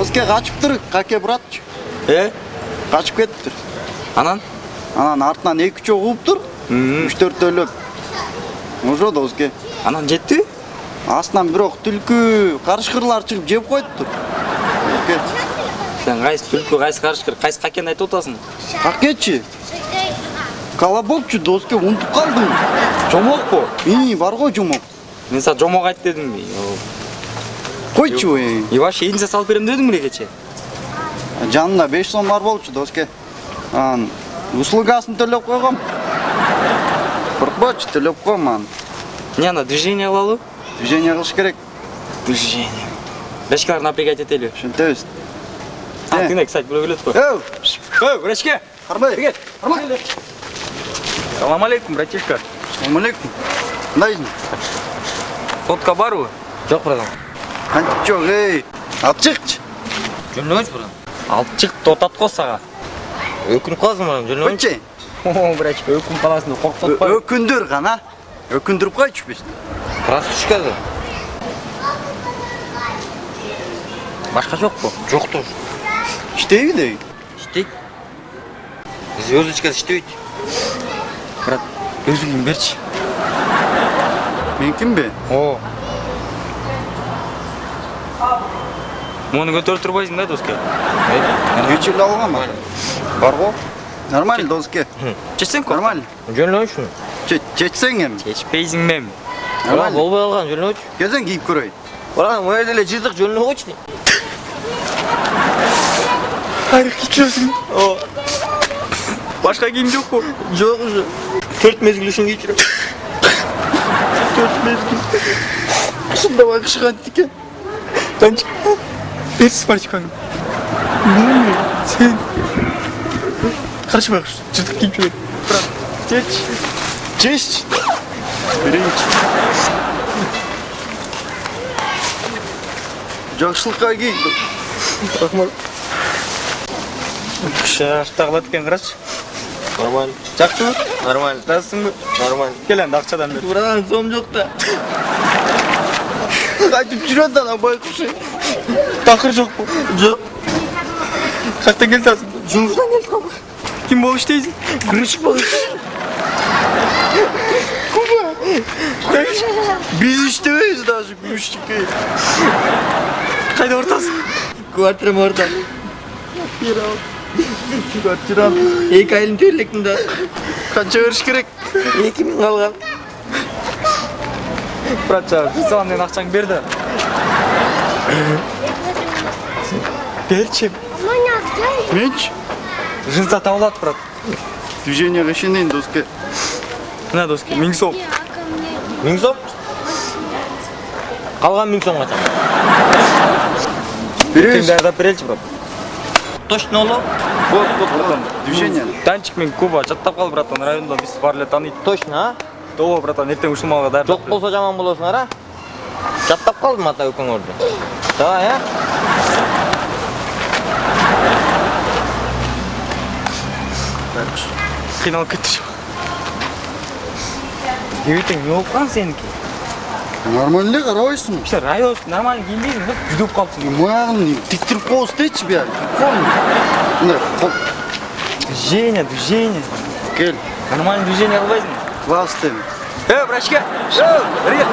Доске качыптыр, каке братчы. Качып кетиптир. Анан? Анан артынан 2 угуптур. 3-4 Ошо доске. Анан жеттиби? Астынан бирок түлкү, карышкырлар чыгып жеп койуптур. Сен кайсы түлкү, кайсы карышкыр, кайсы какени айтып атасың? Какечи? Колобокчу доске унутуп калдым. Жомокпу? Бар го жомок. Мен сага жомок айт дедимби? Койчу. И вообще инисе салып берем дедиң беле кече? Жанында 5 сом бар болчу доске. Анан услугасын төлөп койгом. Коркпочу, төлөп койгом анан. Не ана движение кылалы? Движение кылыш керек. Движение. Бешкалар напрягать этели. Ошентебиз. Тиңде, кстати, бирөө келет го. Братишка. Карбай. Привет. Нормально. Салам алейкум, братишка. Салам алейкум. Кандайсың? Фотка барбы? Жок, братан. Кантип жок, алып чыкчы. Жөнөбөчү, братан. Алып чык, тотат го сага. Өкүнүп каласың, братан, жөнөбөчү. Койчу. Братишка, өкүнүп каласың деп коркутпай. Өкүндүр гана. Өкүндүрүп койчу биз. Практичка да. Башка жокпу? Жоктур. Иштейби дейм. Иштейт. Звездочка иштейт. Брат, өзүңдү берчи. Меникинби? Муну көтөрүп турбайсың да, доске? Кечип алгам. Бар го. Нормально, доске. Чечсең, нормально. Жөнөбөчү. Чечсең эми. Чечпейсиң мем. Нормально. Болбой калган, жөнөбөчү. Келсең кийип көрөйүн. Братан, мына жерде эле жыртык жөнөбөчү дейм. Айрык кийчүрөсүң. Башка кийим жокпу? Жок уже. 4 мезгил үчүн кийчүрөм. 4 мезгил. Ушундай кышкан экен. Танчик. Бер спартиканы. Сен. Карышма, жыртык кийип жүрөт. Брат, чеч. Берейинчи. Жакшылыкка кий. Рахмат. Шашта кылат экен, карачы. Нормально. Жакшыбы? Нормально. Тазысыңбы? Нормально. Кел энди акчадан бер. Братан, сом жок да. Кайтып жүрөт анан байкуш. Такыр жокпу? Жок. Каяктан келип атасың? Жумуштан келдим. Ким болуп иштейсиң? Грузчик болуп. Биз иштебейбиз даже грузчикке. Кайда ортасың? Квартирам орда. Квартирам 2 айдын төлөктүм да. канча бериш керек? 2000 калган. Братча, салам менен акчаңды бер да. Берчи. Менчи? Жынса табылат, брат. Движение ишенейин доске. Мына доске, 1000 сом. 1000 сом? Калган 1000 сом качан? Беребиз. Теңде айдап береличи, брат. Точно оло? Вот, братан. Движение. Танчик мен Куба жаттап кал, братан. Районда биз бар эле тааныйт. Точно, а? Тоо, братан, эртең ушул малга даярдап. Жок болсо жаман болосуңар, а? Жаттап калдым ата өкөңөрдү. Давай, а? Кыйналып кетти. Кебетең не болуп калган сеники? Нормально эле карабайсың. Işte район нормально кийинбейсиң да, жүдүп калыпсың. Маягын тиктирип коебуз дейчи бияк. Мына Движение, движение. кел. Нормально движение кылбайсың. Класс дейм. Братишка. Привет.